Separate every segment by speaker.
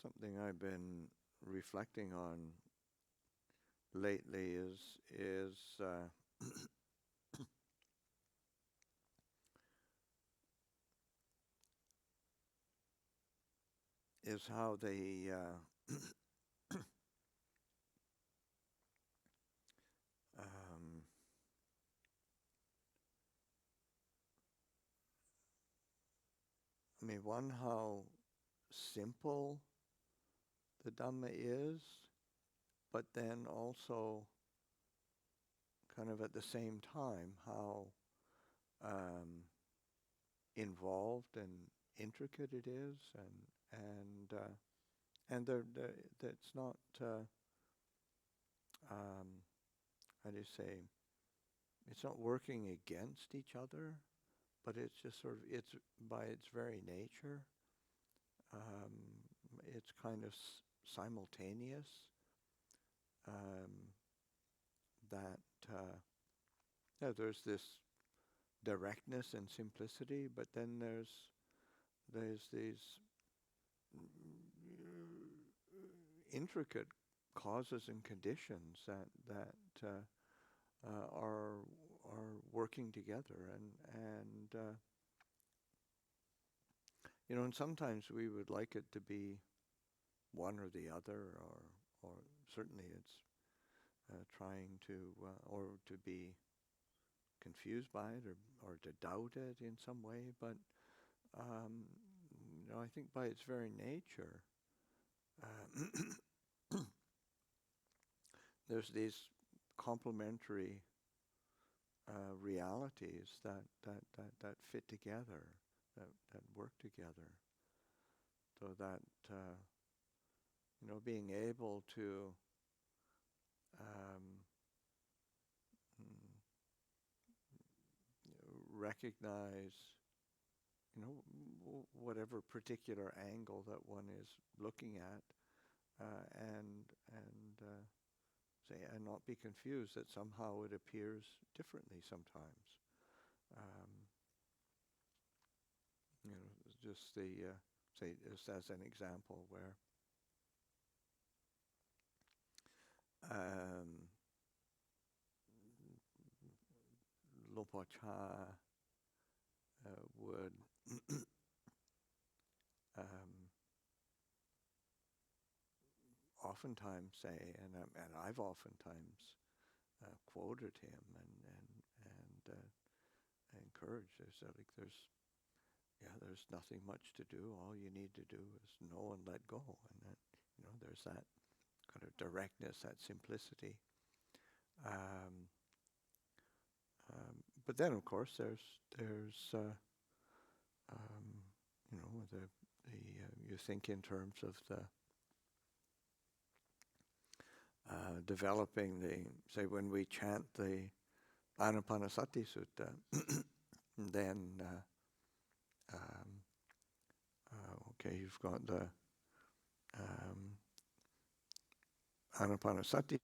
Speaker 1: Something I've been reflecting on lately is how um, one, how simple the Dhamma is, but then also kind of at the same time how involved and intricate it is, and that's not how do you say, it's not working against each other, but it's just sort of, it's by its very nature, it's kind of simultaneous. That there's this directness and simplicity, but then there's these intricate causes and conditions that are working together, and and sometimes we would like it to be one or the other, or certainly it's trying to or to be confused by it, or to doubt it in some way, but I think by its very nature, there's these complementary realities that fit together, that work together, so that being able to recognize whatever particular angle that one is looking at, and say, and not be confused that somehow it appears differently sometimes. Just the say, just as an example, where Lupa Cha would oftentimes say, and I've oftentimes quoted him and encouraged. There's nothing much to do. All you need to do is know and let go, and that there's that kind of directness, that simplicity. But then, of course, there's you think in terms of the developing say, when we chant the Anapanasati Sutta, then you've got the Anapanasati.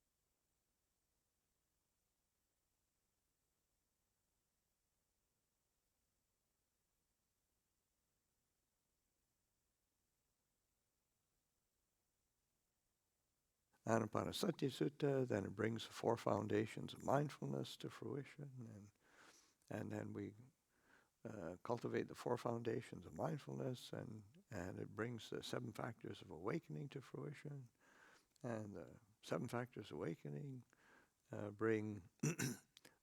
Speaker 1: Anapanasati Sutta, then it brings the four foundations of mindfulness to fruition, and then we cultivate the four foundations of mindfulness, and it brings the seven factors of awakening to fruition, and the seven factors of awakening bring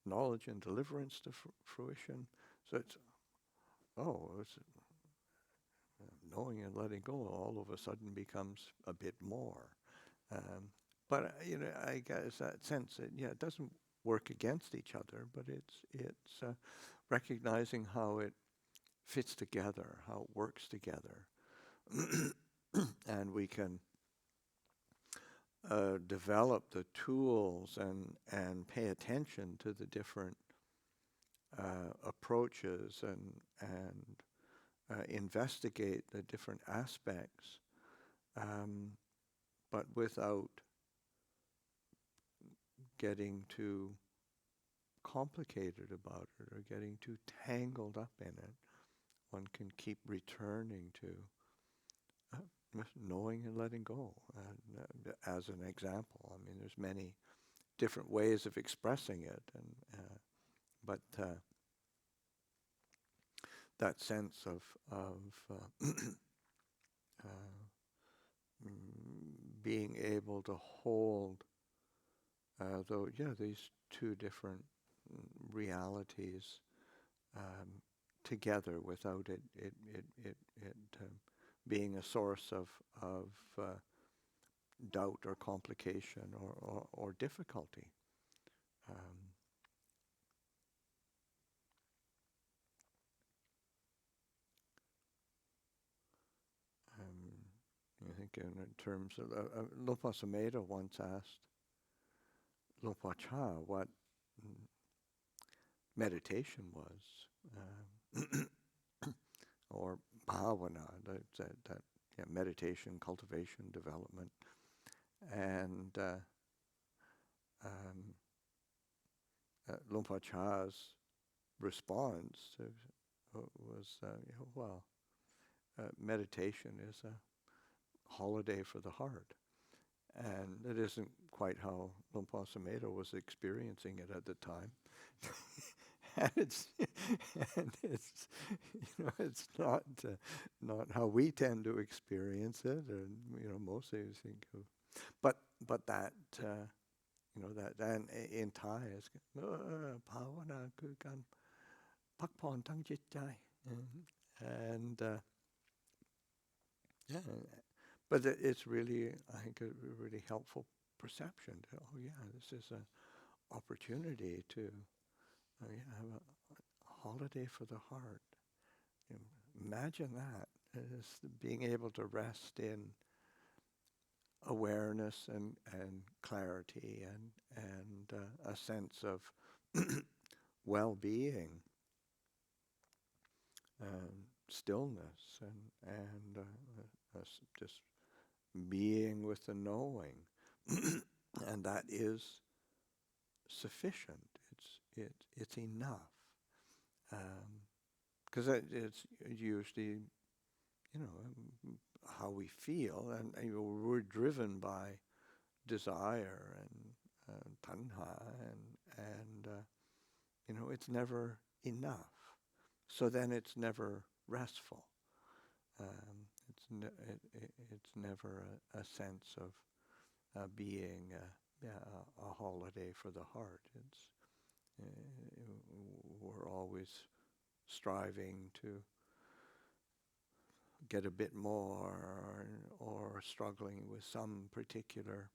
Speaker 1: knowledge and deliverance to fruition. So it's knowing and letting go all of a sudden becomes a bit more. But I guess that sense that it doesn't work against each other, but it's recognizing how it fits together, how it works together, and we can develop the tools and pay attention to the different approaches and investigate the different aspects, but without getting too complicated about it or getting too tangled up in it. One can keep returning to knowing and letting go, as an example. I mean, there's many different ways of expressing it, but that sense of being able to hold these two different realities together without it being a source of doubt or complication or difficulty. I think in terms of Lupa Sameda once asked Lupa Cha what meditation was, or bhavana, that meditation, cultivation, development, and Lupa Cha's response was, meditation is a holiday for the heart. And it isn't quite how Lumpur Sumedho was experiencing it at the time. and it's not how we tend to experience it, and mostly we think of, but that that in Thai is bhavana kukan pakpon tang chit chai, and but it's really, I think, a really helpful perception. This is an opportunity to have a holiday for the heart. Imagine that, as being able to rest in awareness and clarity and a sense of well-being, stillness, and just being with the knowing, and that is sufficient. It's enough, because it's usually how we feel, and we're driven by desire and tanha, and it's never enough. So then it's never restful. It's never a sense of being a holiday for the heart. We're always striving to get a bit more, or struggling with some particular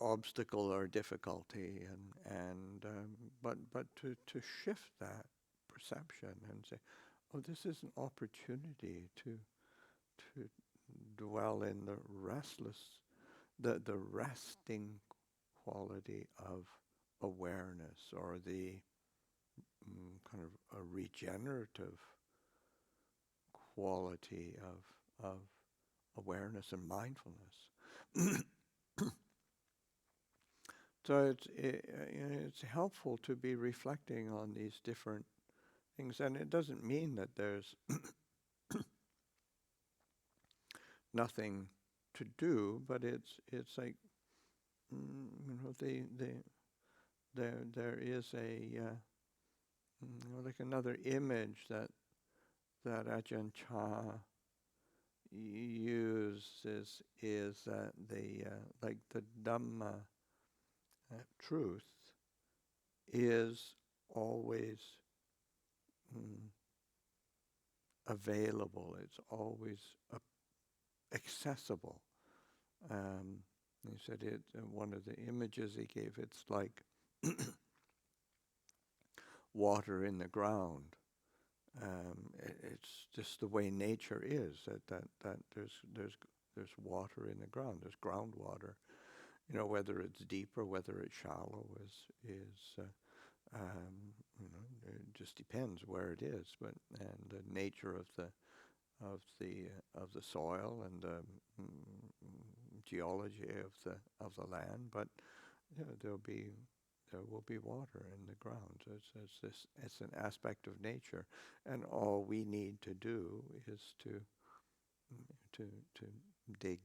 Speaker 1: obstacle or difficulty, but to shift that perception and say, oh, this is an opportunity to dwell in the resting quality of awareness, or the kind of a regenerative quality of awareness and mindfulness. So it's helpful to be reflecting on these different things, and it doesn't mean that there's nothing to do, but it's like there is a like another image that Ajahn Chah uses is that like the Dhamma truth is always available. It's always accessible. He said it. One of the images he gave, it's like water in the ground. It's just the way nature is. That there's water in the ground. There's groundwater. Whether it's deep or whether it's shallow is it just depends where it is. And the nature of the soil and the geology of the land. But there'll be there will be water in the ground. So it's an aspect of nature, and all we need to do is to dig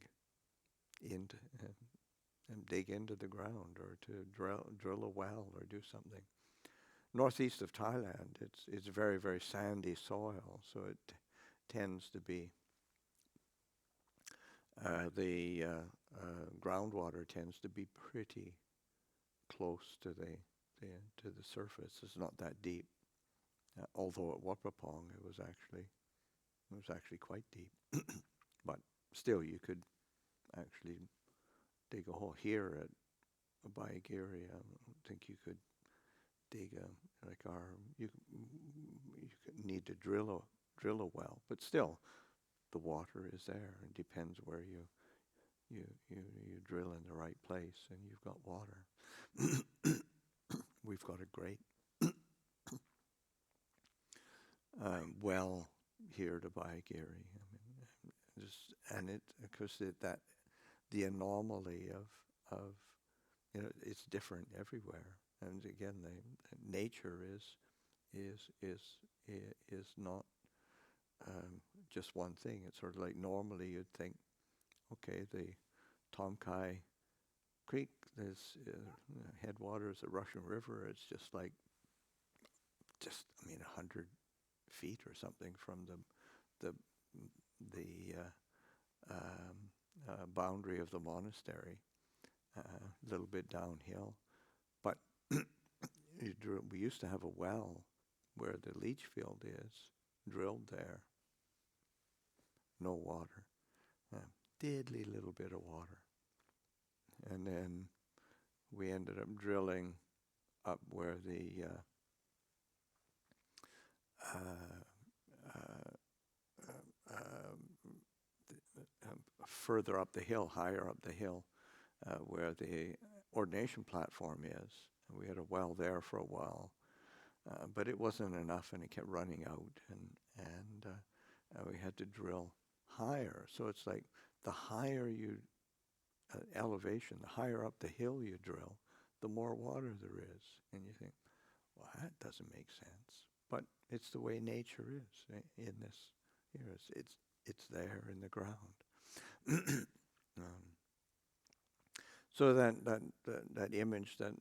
Speaker 1: into and dig into the ground, or to drill a well, or do something. Northeast of Thailand, it's very, very sandy soil, so it tends to be the groundwater tends to be pretty close to the surface. It's not that deep. Although at Wapapong it was actually quite deep. But still, you could actually dig a hole here at Abhayagiri. I don't think you could dig you could need to drill a well, but still, the water is there. It depends where you drill in the right place, and you've got water. We've got a great well here to Abhayagiri. Because that the anomaly of it's different everywhere, and again, the nature is not just one thing. It's sort of like normally you'd think, okay, the Tom Kai Creek, there's headwaters, the Russian River. It's just 100 feet or something from the boundary of the monastery, a little bit downhill. But we used to have a well where the leach field is, drilled there. No water. Diddly little bit of water. And then we ended up drilling up where further up the hill, higher up the hill, where the ordination platform is. And we had a well there for a while, but it wasn't enough, and it kept running out, and we had to drill higher. So it's like the higher you elevation, the higher up the hill you drill, the more water there is. And you think, well, that doesn't make sense. But it's the way nature is in this. It's there in the ground. So that image that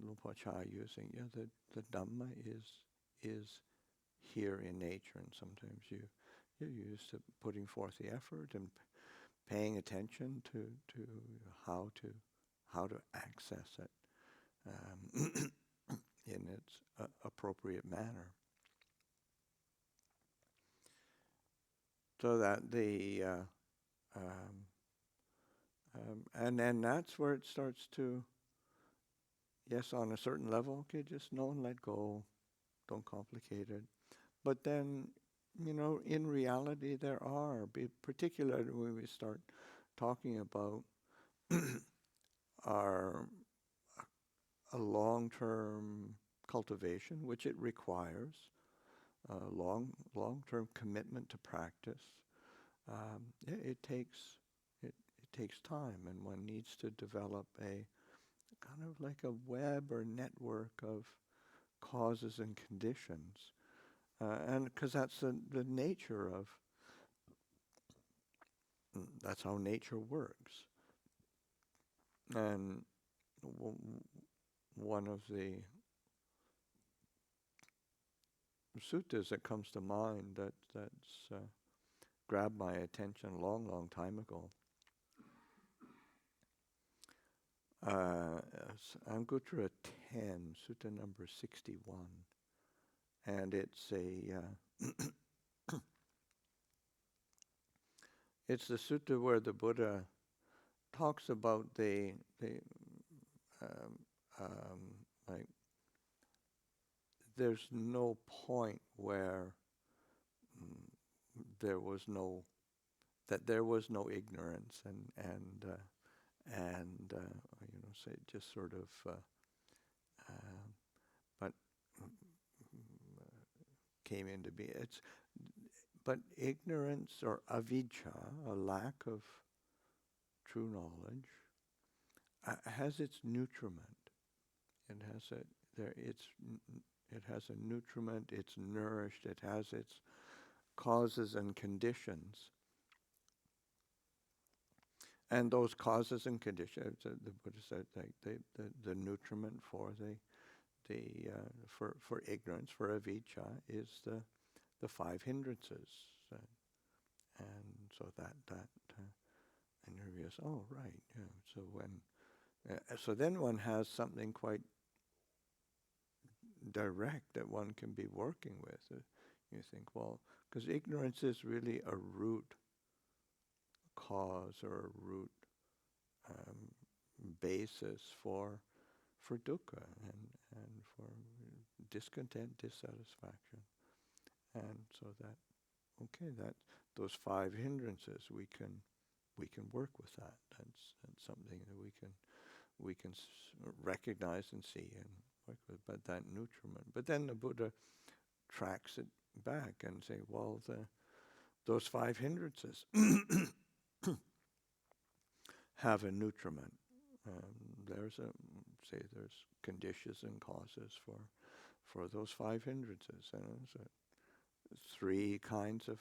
Speaker 1: Lupa Cha using, the Dhamma is here in nature, and sometimes you're used to putting forth the effort and paying attention to how to access it in its appropriate manner. So that and then that's where it starts to, yes, on a certain level, okay, just know and let go, don't complicate it. But then, in reality, there are, particularly when we start talking about a long-term cultivation, which it requires, long-term commitment to practice. It takes time, and one needs to develop a kind of like a web or network of causes and conditions, and because that's the nature of. That's how nature works. And one of the suttas that comes to mind that's grabbed my attention a long, long time ago. Anguttara 10, Sutta number 61. And it's it's the sutta where the Buddha talks about like there's no point where there was no ignorance and say just sort of but came into being. But ignorance or avijja, a lack of true knowledge, has its nutriment. It has a there. It has a nutriment. It's nourished. It has its causes and conditions. And those causes and conditions, the Buddha said, the nutriment for for ignorance, for avijja, is the five hindrances, and so and there he is. Oh, right. Yeah. So so then one has something quite direct that one can be working with. You think, well, because ignorance is really a root cause or a root basis for dukkha and for discontent, dissatisfaction. And so that those five hindrances, we can work with that. That's something that we can recognize and see and work with. But that nutriment. But then the Buddha tracks it back and say, well, those five hindrances have a nutriment. There's conditions and causes for those five hindrances, and there's three kinds of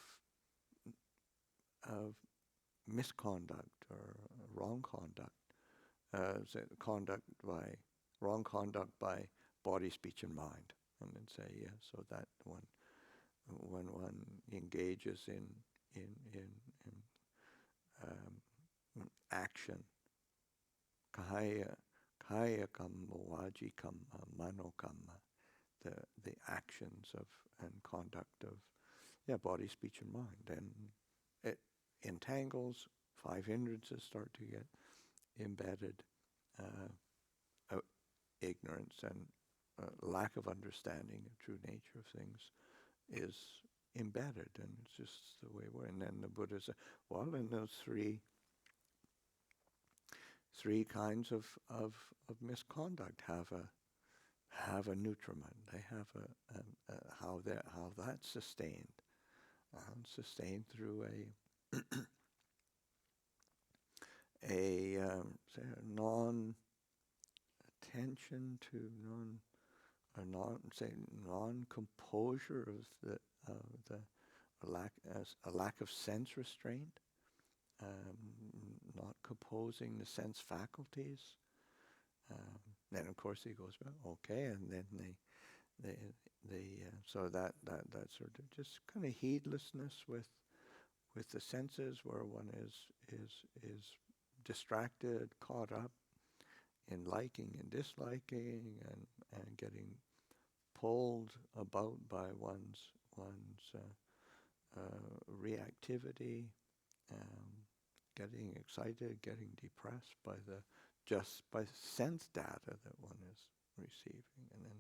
Speaker 1: misconduct or wrong conduct. Wrong conduct by body, speech, and mind, and then say so that when one engages in action, kaya kamma, vaji kamma, mano kamma, the actions of and conduct of body, speech, and mind, and it entangles. Five hindrances start to get embedded. Ignorance and lack of understanding of true nature of things is embedded, and it's just the way we're. And then the Buddha said, well, in those three kinds of misconduct have a nutriment. They have how that's sustained. Sustained through a non-attention to non-composure of the a lack of sense restraint, not composing the sense faculties. Then of course he goes, well, okay, and then so that sort of just kind of heedlessness with the senses, where one is distracted, caught up in liking and disliking, and getting pulled about by one's reactivity, getting excited, getting depressed by sense data that one is receiving. And then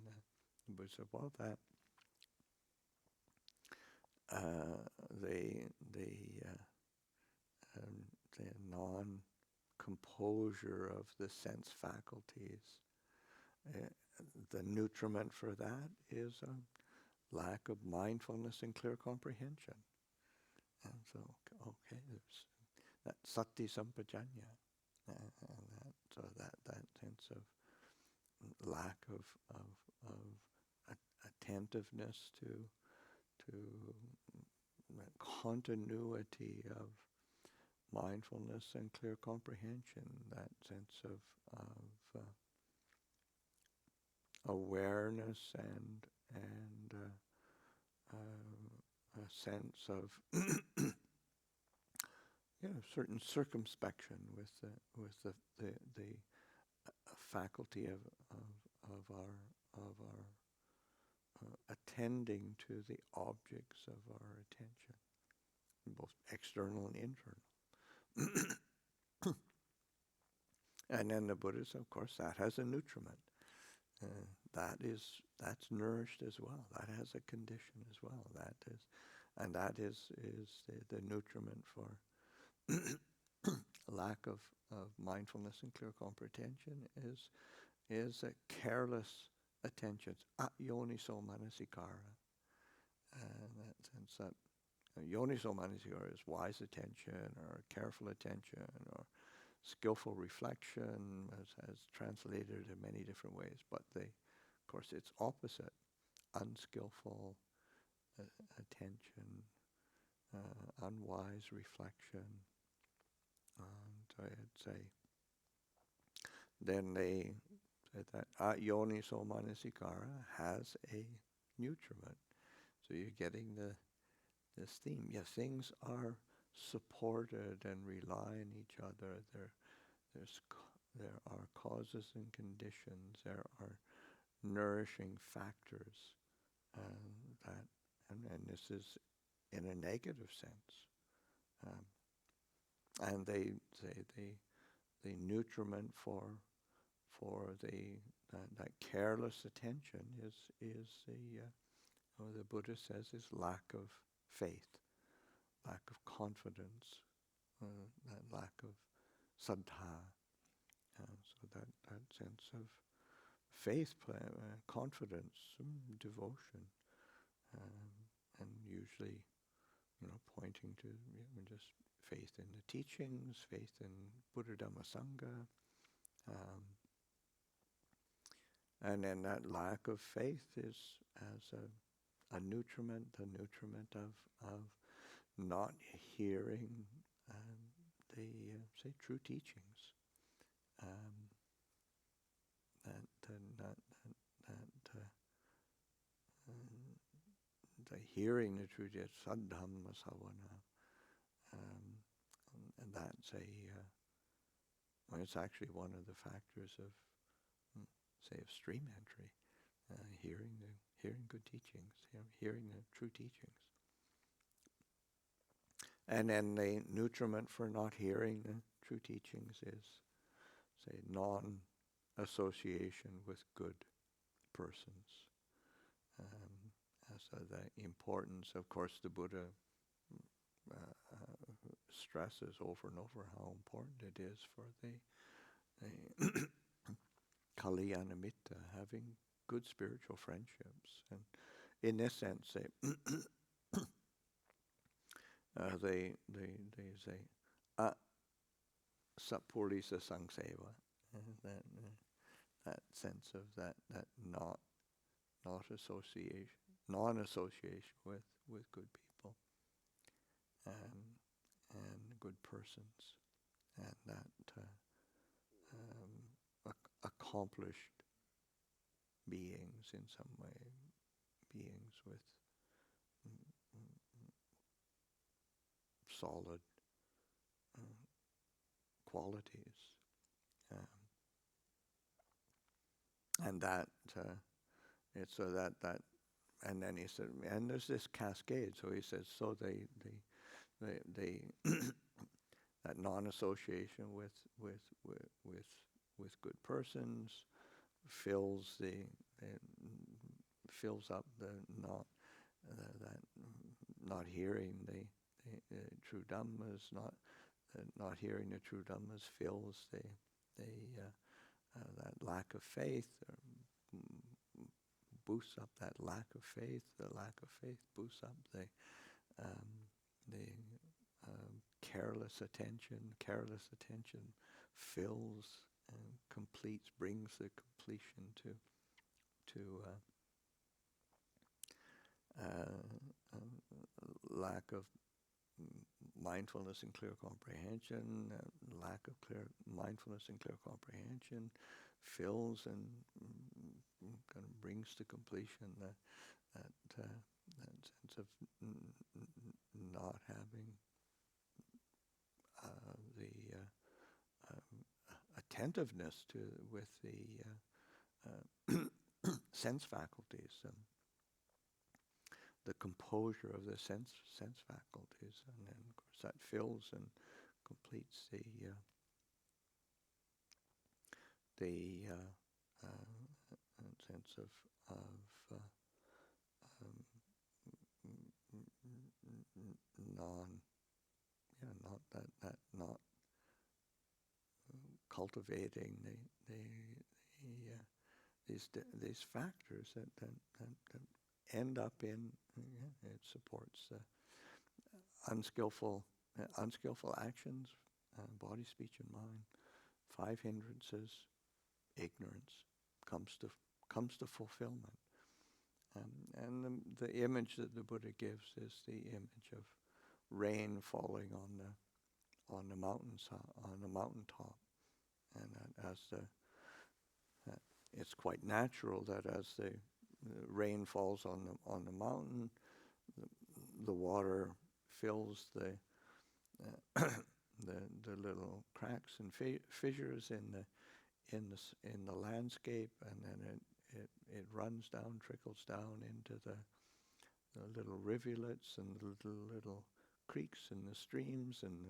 Speaker 1: the Buddha said, well, that the non-composure of the sense faculties, the nutriment for that is a lack of mindfulness and clear comprehension. And so, okay, there's that sati sampajanya, so that sense of lack of attentiveness to continuity of mindfulness and clear comprehension, that sense of awareness and a sense of certain circumspection with the faculty of our attending to the objects of our attention, both external and internal. And then the Buddha said, of course, that has a nutriment. That's nourished as well. That has a condition as well. That is the nutriment for lack of mindfulness and clear comprehension is a careless attention. Yoniso manasikara. And that sense that yoniso manasikara is wise attention or careful attention or skillful reflection as translated in many different ways, but of course, its opposite, unskillful attention, unwise reflection, and I'd say then they said that yoniso manasikara has a nutriment. So you're getting this theme. Yeah, things are supported and rely on each other. There are causes and conditions. There are nourishing factors and this is in a negative sense. And they say the nutriment for that careless attention is the Buddha says is lack of faith, lack of confidence, that lack of saddha. So that sense of faith, confidence, devotion, and usually, pointing to just faith in the teachings, faith in Buddha Dhamma Sangha, and then that lack of faith is as a nutriment, the nutriment of not hearing the say true teachings. The hearing the truth is saddhamma savana, and that's it's actually one of the factors of say of stream entry, hearing good teachings, hearing the true teachings. And then the nutriment for not hearing the true teachings is say non-association with good persons. So the importance, of course, the Buddha stresses over and over how important it is for the Kalyana Mitta, having good spiritual friendships. And in this sense, they say Sapurisa Sangseva, that sense of that not association, non-association with good people and good persons, and that accomplished beings in some way, beings with solid qualities, and that it's so that and then he said, and there's this cascade. So he says, so they that non-association with good persons fills up the not hearing the true dhammas, not hearing the true dhammas fills that lack of faith, boosts up that lack of faith. The lack of faith boosts up the careless attention. Careless attention fills and completes, brings the completion to lack of mindfulness and clear comprehension. Lack of clear mindfulness and clear comprehension fills and kind of brings to completion that sense of not having the attentiveness with the sense faculties, the composure of the sense faculties, and then of course that fills and completes the sense of not cultivating these factors that end up in it supports unskillful actions, body, speech, and mind. 5 hindrances, ignorance, comes to fulfillment. And the image that the Buddha gives is the image of rain falling on the mountaintop, and that it's quite natural that as the rain falls on the mountain, the water fills the the little cracks and fissures in the landscape, and then it runs down, trickles down into the little rivulets and the little creeks and the streams and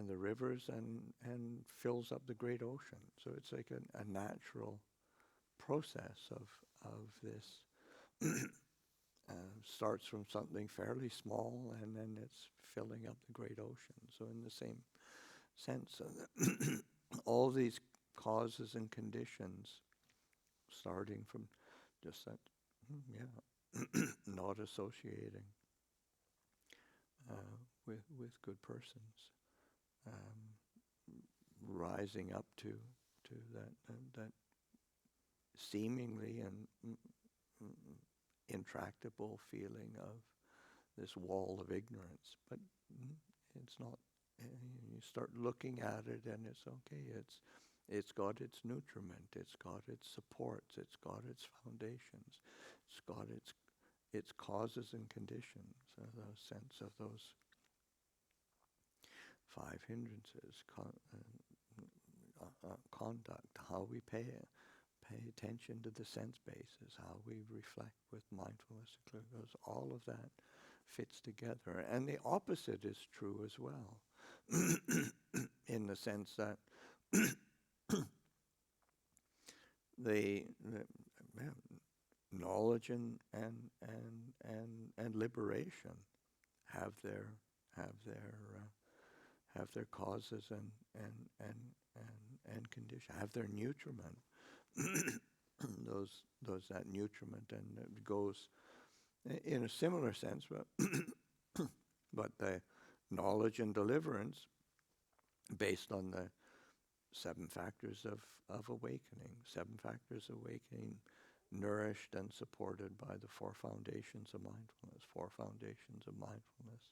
Speaker 1: the rivers, and fills up the great ocean. So it's like a natural process of this. Starts from something fairly small, and then it's filling up the great ocean. So in the same sense, all these causes and conditions, starting from just that, not associating with good persons, rising up to that seemingly and intractable feeling of this wall of ignorance, but it's not. You start looking at it, and it's okay. It's got its nutriment. It's got its supports. It's got its foundations. It's got its causes and conditions. The sense of those 5 hindrances, conduct, how we pay attention to the sense bases, how we reflect with mindfulness, all of that fits together. And the opposite is true as well, in the sense that the knowledge and liberation have their causes and condition, have their nutriment. those that nutriment, and it goes in a similar sense, but the knowledge and deliverance based on the 7 factors of awakening. 7 factors of awakening, nourished and supported by the 4 foundations of mindfulness. 4 foundations of mindfulness,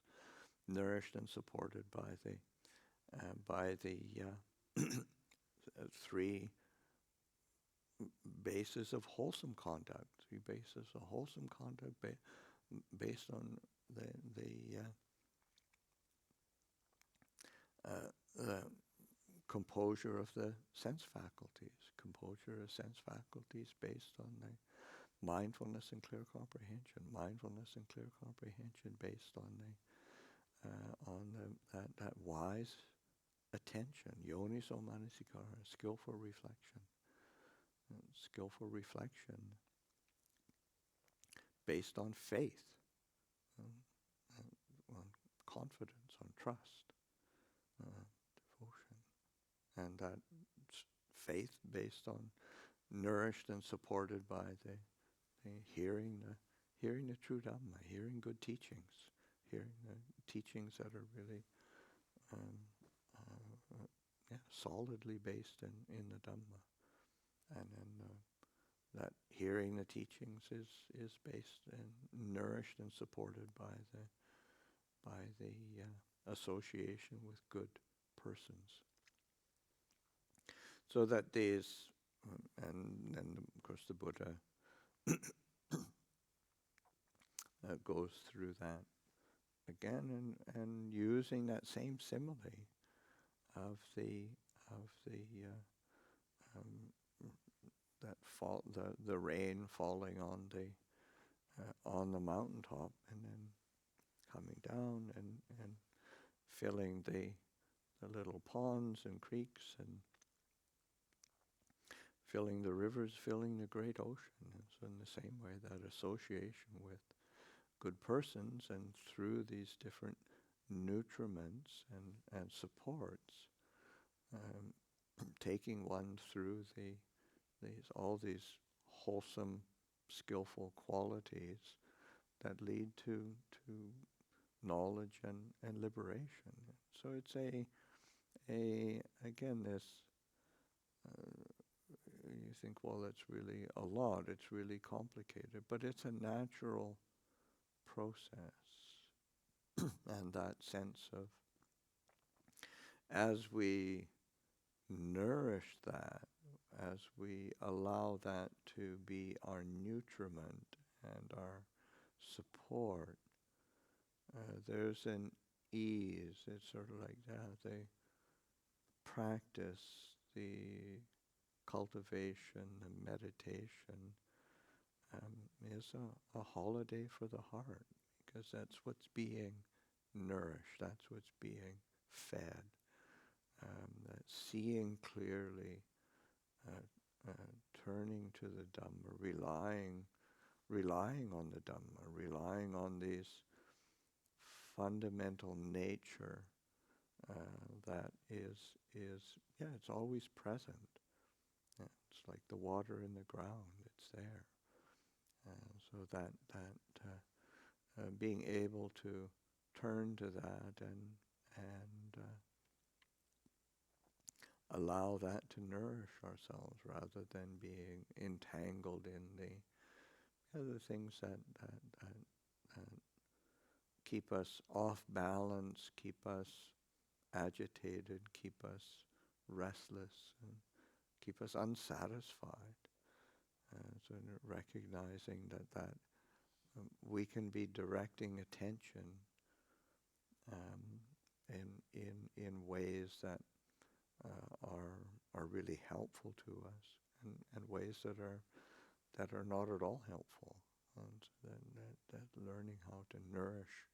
Speaker 1: nourished and supported by the 3 bases of wholesome conduct. 3 bases of wholesome conduct based on the composure of the sense faculties. Composure of sense faculties based on the mindfulness and clear comprehension. Mindfulness and clear comprehension based on that wise attention. Yoniso manasikara, skillful reflection. Skillful reflection based on faith, on confidence, on trust, devotion, and that faith based on nourished and supported by the hearing the true Dhamma, hearing good teachings, hearing the teachings that are really solidly based in the Dhamma. And then that hearing the teachings is based and nourished and supported by the association with good persons. So that these, and then of course the Buddha goes through that again, and using that same simile of the rain falling on the mountaintop, and then coming down and filling the little ponds and creeks, and filling the rivers, filling the great ocean. And so in the same way, that association with good persons, and through these different nutriments and supports, taking one through all these wholesome, skillful qualities that lead to knowledge and liberation. So it's again, this, you think, well, it's really a lot, it's really complicated, but it's a natural process. And that sense of, as we nourish that, as we allow that to be our nutriment and our support, there's an ease. It's sort of like they practice the cultivation and meditation is a holiday for the heart, because that's what's being nourished, that's what's being fed. That seeing clearly, turning to the Dhamma, relying on the Dhamma, relying on these fundamental nature that is it's always present. It's like the water in the ground, it's there. So that being able to turn to that and allow that to nourish ourselves, rather than being entangled in the things that keep us off balance, keep us agitated, keep us restless, and keep us unsatisfied. So recognizing that we can be directing attention in ways that are really helpful to us, and ways that are not at all helpful. And that learning how to nourish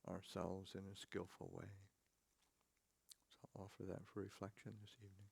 Speaker 1: ourselves in a skillful way. So I'll offer that for reflection this evening.